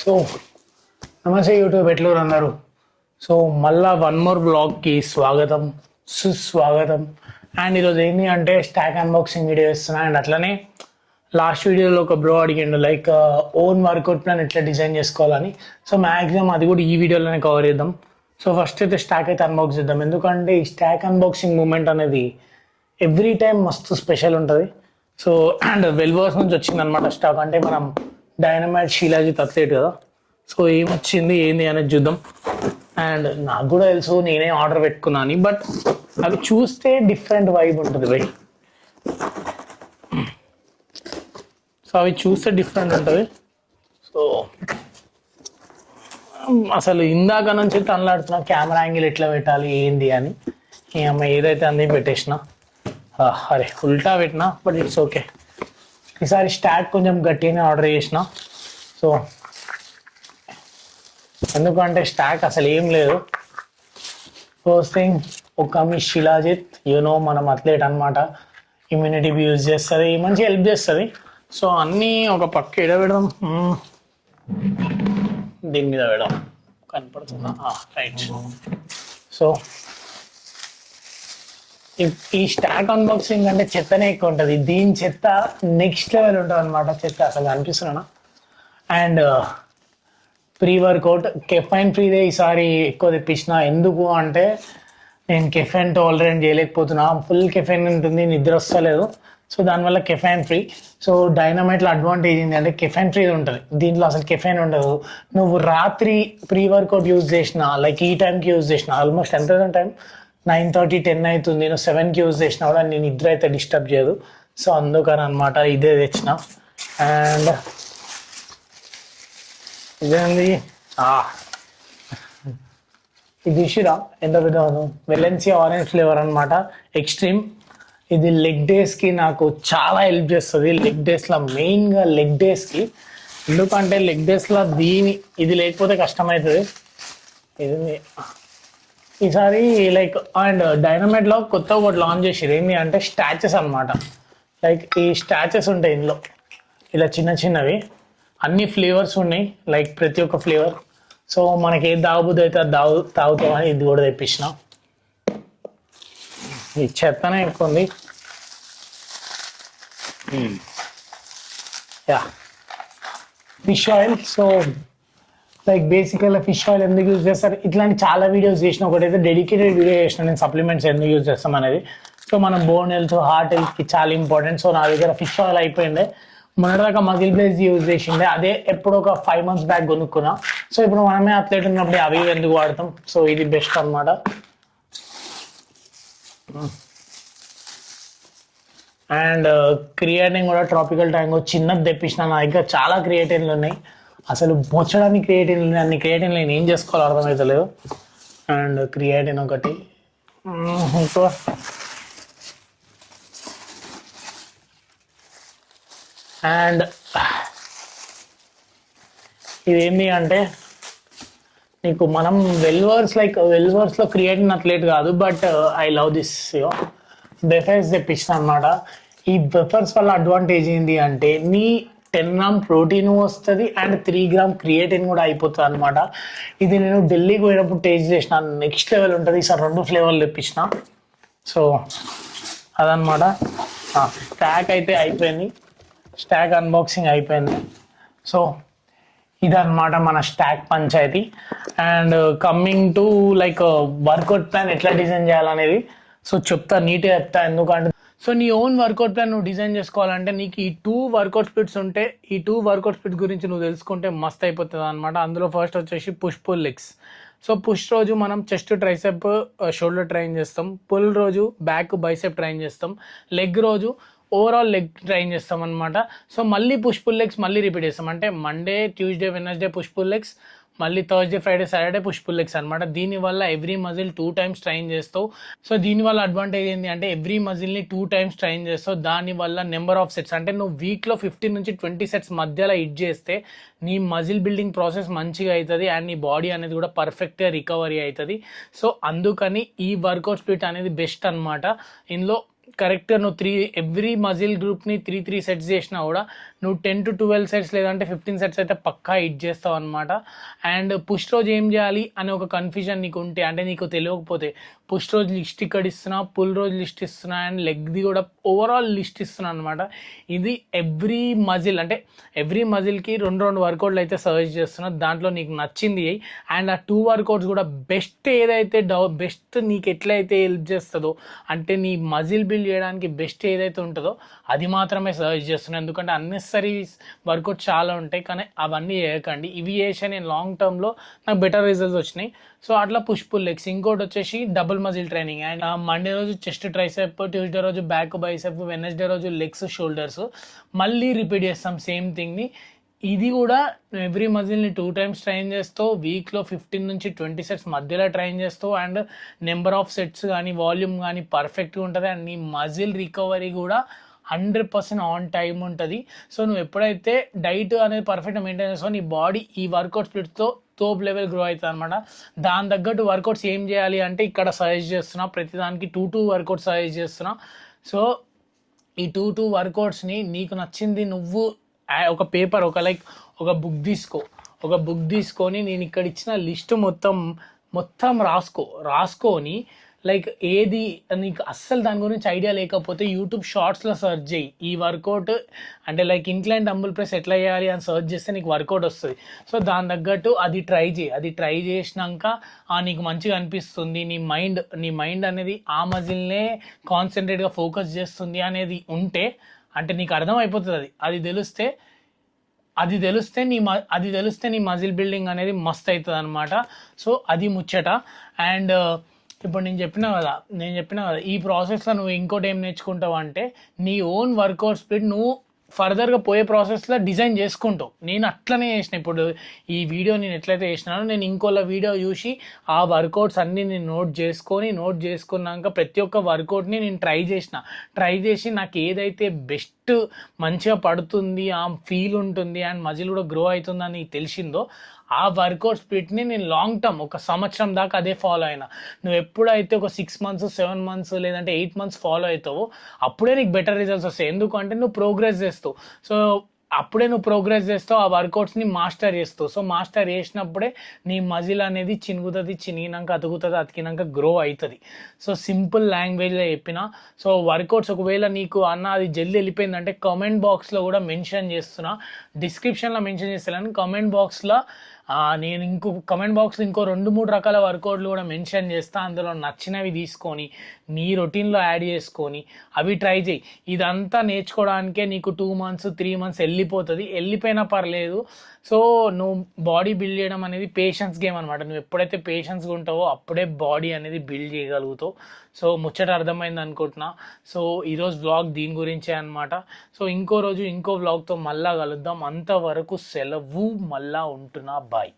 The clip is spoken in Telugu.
సో నమస్తే యూట్యూబ్ ఎట్లూరు అన్నారు. సో మళ్ళా వన్ మోర్ బ్లాగ్కి స్వాగతం సుస్వాగతం. అండ్ ఈరోజు ఏంటి అంటే స్టాక్ అన్బాక్సింగ్ వీడియో ఇస్తున్నా. అండ్ అట్లనే లాస్ట్ వీడియోలో ఒక బ్రో అడిగిండు లైక్ ఓన్ వర్కౌట్ ప్లాన్ ఎట్లా డిజైన్ చేసుకోవాలని. సో మ్యాక్సిమం అది కూడా ఈ వీడియోలోనే కవర్ చేద్దాం. సో ఫస్ట్ అయితే స్టాక్ అయితే అన్బాక్స్ చేద్దాం, ఎందుకంటే ఈ స్టాక్ అన్బాక్సింగ్ మూమెంట్ అనేది ఎవ్రీ టైం మస్తు స్పెషల్ ఉంటుంది. సో అండ్ వెల్వర్స్ నుంచి వచ్చిందనమాట స్టాక్. అంటే మనం డైనమైట్ శీలాజిత్ అథ్లెట్ కదా, సో ఏమొచ్చింది ఏంది అనేది చూద్దాం. అండ్ నాకు కూడా తెలుసు నేనే ఆర్డర్ పెట్టుకున్నాను, బట్ అవి చూస్తే డిఫరెంట్ వైబ్ ఉంటుంది బై. సో అవి చూస్తే డిఫరెంట్ ఉంటుంది. సో అసలు ఇందాక నుంచి తనలాడుతున్నా కెమెరా యాంగిల్ ఎట్లా పెట్టాలి ఏంది అని. అమ్మ ఏదైతే అంది పెట్టేసిన, అరే ఉల్టా పెట్టినా, బట్ ఇట్స్ ఓకే. ఈసారి స్టాక్ కొంచెం గట్టిగానే ఆర్డర్ చేసిన. సో ఎందుకంటే స్టాక్ అసలు ఏం లేదు. ఫస్ట్ థింగ్ ఒక మీ శిలాజిత్, యూనో మనం అథ్లెట్ అనమాట, ఇమ్యూనిటీ యూజ్ చేస్తుంది, మంచి హెల్ప్ చేస్తుంది. సో అన్నీ ఒక పక్క ఎడ పెడదాం, దీని మీద పెడదాం, కనపడుతుందా? రైట్. సో ఈ స్టాక్ అన్బాక్సింగ్ అంటే చెత్తనే ఎక్కువ ఉంటుంది. దీని చెత్త నెక్స్ట్ లెవెల్ ఉంటుంది అనమాట. చెత్త అసలు అనిపిస్తున్నా. అండ్ ప్రీ వర్కౌట్ కెఫైన్ ఫ్రీదే ఈసారి ఎక్కువ తెప్పించిన. ఎందుకు అంటే నేను కెఫైన్ టాలరెంట్ చేయలేకపోతున్నా, ఫుల్ కెఫైన్ ఉంటుంది, నిద్ర వస్తలేదు. సో దానివల్ల కెఫైన్ ఫ్రీ. సో డైనమైట్లో అడ్వాంటేజ్ ఏంటి అంటే కెఫైన్ ఫ్రీ ఉంటుంది, దీంట్లో అసలు కెఫైన్ ఉండదు. నువ్వు రాత్రి ప్రీ వర్కౌట్ యూజ్ చేసిన, లైక్ ఈ టైంకి యూజ్ చేసిన, ఆల్మోస్ట్ ఎంత టైం 9:30 10 అవుతుంది, నేను 7కి యూజ్ చేసినా కూడా నేను నిద్ర అయితే డిస్టర్బ్ చేయదు. సో అందుకని అనమాట ఇదే తెచ్చిన. అండ్ ఇదేంది, ఇది ఇష్యూరా ఎంత పెద్ద వెలెన్సియా ఆరెంజ్ ఫ్లేవర్ అనమాట, ఎక్స్ట్రీమ్. ఇది లెగ్ డేస్కి నాకు చాలా హెల్ప్ చేస్తుంది. లెగ్ డేస్లో మెయిన్గా లెగ్ డేస్కి, ఎందుకంటే లెగ్ డేస్లో ఇది లేకపోతే కష్టమవుతుంది. ఇది ఈసారి లైక్ అండ్ డైనమైట్లో కొత్త ఒకటి లాంచ్ చేసారు, ఏంటి అంటే స్టాచెస్ అనమాట. లైక్ ఈ స్టాచెస్ ఉంటాయి ఇందులో, ఇలా చిన్న చిన్నవి, అన్ని ఫ్లేవర్స్ ఉన్నాయి, లైక్ ప్రతి ఒక్క ఫ్లేవర్. సో మనకి ఏది తాగబుద్ది అయితే అది తాగుతామని ఇది కూడా తెప్పించిన. ఈ చెత్తనే ఎక్కువ ఉంది. Yeah fish oil. So like బేసికల్గా ఫిష్ ఆయిల్ ఎందుకు యూజ్ చేస్తారు, ఇట్లాంటి చాలా వీడియోస్ చేసిన. ఒకటైతే డెడికేటెడ్ వీడియో చేసిన నేను సప్లిమెంట్స్ ఎందుకు యూజ్ చేస్తాం అనేది. సో మనం బోన్ హెల్త్ హార్ట్ హెల్త్కి చాలా ఇంపార్టెంట్. సో నా దగ్గర ఫిష్ ఆయిల్ అయిపోయింది. మొన్నటిదాకా మజిల్ బ్లేజ్ యూజ్ చేసిండే, అదే ఎప్పుడు ఒక 5 months బ్యాక్ కొనుక్కున్నా. సో ఇప్పుడు మనమే అథ్లెట్ ఉన్నప్పుడు అవి ఎందుకు వాడతాం. సో ఇది బెస్ట్ అనమాట. అండ్ క్రియేటిన్ కూడా ట్రాపికల్ ట్యాంగో చిన్నది తెప్పించిన. నా దగ్గర చాలా క్రియేటిన్లు ఉన్నాయి, అసలు బొచ్చడానికి క్రియేటిన్లు ఉన్నాయి. అన్ని క్రియేటిన్లు నేను ఏం చేసుకోవాలో అర్థమవుతలేదు. అండ్ క్రియేటిన్ ఒకటి, ఇంకో అండ్ ఇదేంటి అంటే నీకు మనం వెల్వర్స్లో క్రియేటిన్ అథ్లెట్ కాదు, బట్ ఐ లవ్ దిస్ బెఫర్స్ తెప్పించిన అనమాట. ఈ బెఫర్స్ వల్ల అడ్వాంటేజ్ ఏంటి అంటే నీ 10 grams ప్రోటీన్ వస్తుంది అండ్ 3 grams క్రియేటిన్ కూడా అయిపోతుంది అనమాట. ఇది నేను ఢిల్లీకి పోయినప్పుడు టేస్ట్ చేసిన, నెక్స్ట్ లెవెల్ ఉంటుంది. ఈసారి 2 ఫ్లేవర్లు తెప్పించిన. సో అదనమాట. స్టాక్ అయితే అయిపోయింది, స్టాక్ అన్బాక్సింగ్ అయిపోయింది. సో ఇదన్నమాట మన స్టాక్ పంచాయతీ. And coming to like workout plan ఎట్లా డిజైన్ చేయాలనేది సో చెప్తా, నీట్గా చెప్తా. ఎందుకంటే సో నీ ఓన్ వర్కౌట్ ప్లాన్ నువ్వు డిజైన్ చేసుకోవాలంటే నీకు ఈ 2 వర్కౌట్ స్ప్లిట్స్ ఉంటే, ఈ 2 వర్కౌట్ స్ప్లిట్ గురించి నువ్వు తెలుసుకుంటే మస్త్ అయిపోతుంది అనమాట. అందులో ఫస్ట్ వచ్చేసి push pull legs. So push రోజు మనం చెస్ట్ ట్రైసెప్ షోల్డర్ ట్రైన్ చేస్తాం, పుల్ రోజు బ్యాక్ బైసెప్ ట్రైన్ చేస్తాం, లెగ్ రోజు ఓవరాల్ లెగ్ ట్రైన్ చేస్తాం అనమాట. సో మళ్ళీ పుష్ పుల్ లెగ్స్ మళ్ళీ రిపీట్ చేస్తాం, అంటే Monday Tuesday Wednesday push pull legs, మళ్ళీ Thursday Friday Saturday push pull legs అనమాట. దీనివల్ల ఎవ్రీ మజిల్ 2 times ట్రైన్ చేస్తావు. సో దీనివల్ల అడ్వాంటేజ్ ఏంటి అంటే ఎవ్రీ మజిల్ని 2 times ట్రైన్ చేస్తావు. దానివల్ల నెంబర్ ఆఫ్ సెట్స్, అంటే నువ్వు వీక్లో 15 నుంచి 20 sets మధ్యలో హిట్ చేస్తే నీ మజిల్ బిల్డింగ్ ప్రాసెస్ మంచిగా అవుతుంది అండ్ నీ బాడీ అనేది కూడా పర్ఫెక్ట్గా రికవరీ అవుతుంది. సో అందుకని ఈ వర్కౌట్ స్ప్లిట్ అనేది బెస్ట్ అనమాట. ఇందులో కరెక్ట్గా నువ్వు ఎవ్రీ మజిల్ గ్రూప్ని 3 సెట్స్ చేసినా కూడా నువ్వు 10 to 12 సెట్స్ లేదంటే 15 సెట్స్ అయితే పక్కా హిట్ చేస్తావు అనమాట. అండ్ పుష్ రోజు ఏం చేయాలి అనే ఒక కన్ఫ్యూజన్ నీకు ఉంటే, అంటే నీకు తెలియకపోతే, పుష్ రోజు లిస్ట్ ఇక్కడ ఇస్తున్నా, పుల్ రోజు లిస్ట్ ఇస్తున్నా, అండ్ లెగ్ది కూడా ఓవరాల్ లిస్ట్ ఇస్తున్నా అనమాట. ఇది ఎవ్రీ మజిల్, అంటే ఎవ్రీ మజిల్కి 2 వర్కౌట్లు అయితే సజెస్ట్ చేస్తున్నా. దాంట్లో నీకు నచ్చింది అండ్ ఆ 2 వర్కౌట్స్ కూడా బెస్ట్ ఏదైతే బెస్ట్ నీకు ఎట్లయితే హెల్ప్ చేస్తుందో, అంటే నీ మజిల్ బిల్డ్ చేయడానికి బెస్ట్ ఏదైతే ఉంటుందో అది మాత్రమే సజెస్ట్ చేస్తున్నాను. ఎందుకంటే అన్నెసరీ వర్కౌట్ చాలా ఉంటాయి, కానీ అవన్నీ చేయకండి. ఇవి చేసే నేను లాంగ్ టర్మ్లో నాకు బెటర్ రిజల్ట్స్ వచ్చినాయి. సో అట్లా పుష్ పుల్ లెగ్స్. ఇంకోటి వచ్చేసి double muscle training. And Monday రోజు చెస్ట్ ట్రైసెప్, ట్యూస్డే రోజు బ్యాక్ బైసెప్, వెడ్నెస్డే రోజు లెగ్స్ షోల్డర్స్. మళ్ళీ రిపీట్ చేస్తాం సేమ్ థింగ్ని. ఇది కూడా ఎవ్రీ మజిల్ని 2 times ట్రైన్ చేస్తావు. వీక్లో 15 నుంచి 20 సెట్స్ మధ్యలో ట్రైన్ చేస్తావు. అండ్ నెంబర్ ఆఫ్ సెట్స్ కానీ వాల్యూమ్ కానీ పర్ఫెక్ట్గా ఉంటుంది. అండ్ నీ మజిల్ రికవరీ కూడా 100% ఆన్ టైం ఉంటుంది. సో నువ్వు ఎప్పుడైతే డైట్ అనేది పర్ఫెక్ట్గా మెయింటైన్ చేస్తావు, నీ బాడీ ఈ వర్కౌట్ స్ప్లిట్తో తోప్ లెవెల్ గ్రో అవుతుంది అనమాట. దాని తగ్గట్టు వర్కౌట్స్ ఏం చేయాలి అంటే ఇక్కడ సజెస్ట్ చేస్తున్నా. ప్రతిదానికి 2 వర్కౌట్స్ సజెస్ట్ చేస్తున్నా. సో ఈ 2 వర్కౌట్స్ని నీకు నచ్చింది నువ్వు ఒక పేపర్, ఒక బుక్ తీసుకొని నేను ఇక్కడ ఇచ్చిన లిస్ట్ మొత్తం రాసుకొని ఏది నీకు అస్సలు దాని గురించి ఐడియా లేకపోతే యూట్యూబ్ షార్ట్స్లో సెర్చ్ చేయి. ఈ వర్కౌట్ అంటే ఇంక్లైన్ డంబుల్ ప్రెస్ ఎట్లా చేయాలి అని సెర్చ్ చేస్తే నీకు వర్కౌట్ వస్తుంది. సో దాని తగ్గట్టు అది ట్రై చేసినాక నీకు మంచిగా అనిపిస్తుంది, నీ మైండ్ అనేది ఆ మజిల్నే కాన్సన్ట్రేట్గా ఫోకస్ చేస్తుంది అనేది ఉంటే, అంటే నీకు అర్థమైపోతుంది. అది తెలిస్తే నీ మజిల్ బిల్డింగ్ అనేది మస్త్ అవుతుంది అనమాట. సో అది ముచ్చట. అండ్ ఇప్పుడు నేను చెప్పినా కదా ఈ ప్రాసెస్లో నువ్వు ఇంకోటి ఏం నేర్చుకుంటావు అంటే నీ ఓన్ వర్కౌట్ స్ప్లిట్ నువ్వు ఫర్దర్గా పోయే ప్రాసెస్లో డిజైన్ చేసుకుంటావు. నేను అట్లనే చేసిన. ఇప్పుడు ఈ వీడియో నేను ఎట్లయితే చేసినానో, నేను ఇంకోళ్ళ వీడియో చూసి ఆ వర్కౌట్స్ అన్నీ నేను నోట్ చేసుకున్నాక ప్రతి ఒక్క వర్కౌట్ని నేను ట్రై చేసి నాకు ఏదైతే బెస్ట్ మంచిగా పడుతుంది, ఆ ఫీల్ ఉంటుంది అండ్ మజిల్ కూడా గ్రో అవుతుందని తెలిసిందో ఆ వర్కౌట్ స్ప్లిట్ని నేను లాంగ్ టర్మ్ 1 సంవత్సరం దాకా అదే ఫాలో అయినా. నువ్వు ఎప్పుడైతే ఒక 6 months 7 months లేదంటే 8 months ఫాలో అవుతావో అప్పుడే నీకు బెటర్ రిజల్ట్స్ వస్తాయి. ఎందుకంటే నువ్వు ప్రోగ్రెస్ చేస్తావు. సో అప్పుడే నువ్వు ప్రోగ్రెస్ చేస్తావు, ఆ వర్కౌట్స్ని మాస్టర్ చేస్తావు. సో మాస్టర్ చేసినప్పుడే నీ మజిల్ అనేది చినిగినాక అతికినాక గ్రో అవుతుంది. సో సింపుల్ లాంగ్వేజ్లో చెప్పిన. సో వర్కౌట్స్ ఒకవేళ నీకు అది జల్దీ వెళ్ళిపోయిందంటే కామెంట్ బాక్స్లో కూడా మెన్షన్ చేస్తున్నా, డిస్క్రిప్షన్లో మెన్షన్ చేస్తాను. కామెంట్ బాక్స్లో నేను కమెంట్ బాక్స్లో ఇంకో 2-3 రకాల వర్కౌట్లు కూడా మెన్షన్ చేస్తా. అందులో నచ్చినవి తీసుకొని నీ రొటీన్లో యాడ్ చేసుకొని అవి ట్రై చేయి. ఇదంతా నేర్చుకోవడానికే నీకు 2 months 3 months వెళ్ళిపోయినా పర్లేదు. సో నువ్వు బాడీ బిల్డ్ చేయడం అనేది పేషెన్స్ గేమ్ అనమాట. నువ్వు ఎప్పుడైతే పేషెన్స్గా ఉంటావో అప్పుడే బాడీ అనేది బిల్డ్ చేయగలుగుతావు. సో ముచ్చట అర్థమైంది అనుకుంటున్నా. సో ఈరోజు వ్లాగ్ దీని గురించే అనమాట. సో ఇంకో రోజు ఇంకో వ్లాగ్తో మళ్ళా కలుద్దాం. అంతవరకు సెలవు, మళ్ళా ఉంటున్నా, బాయ్.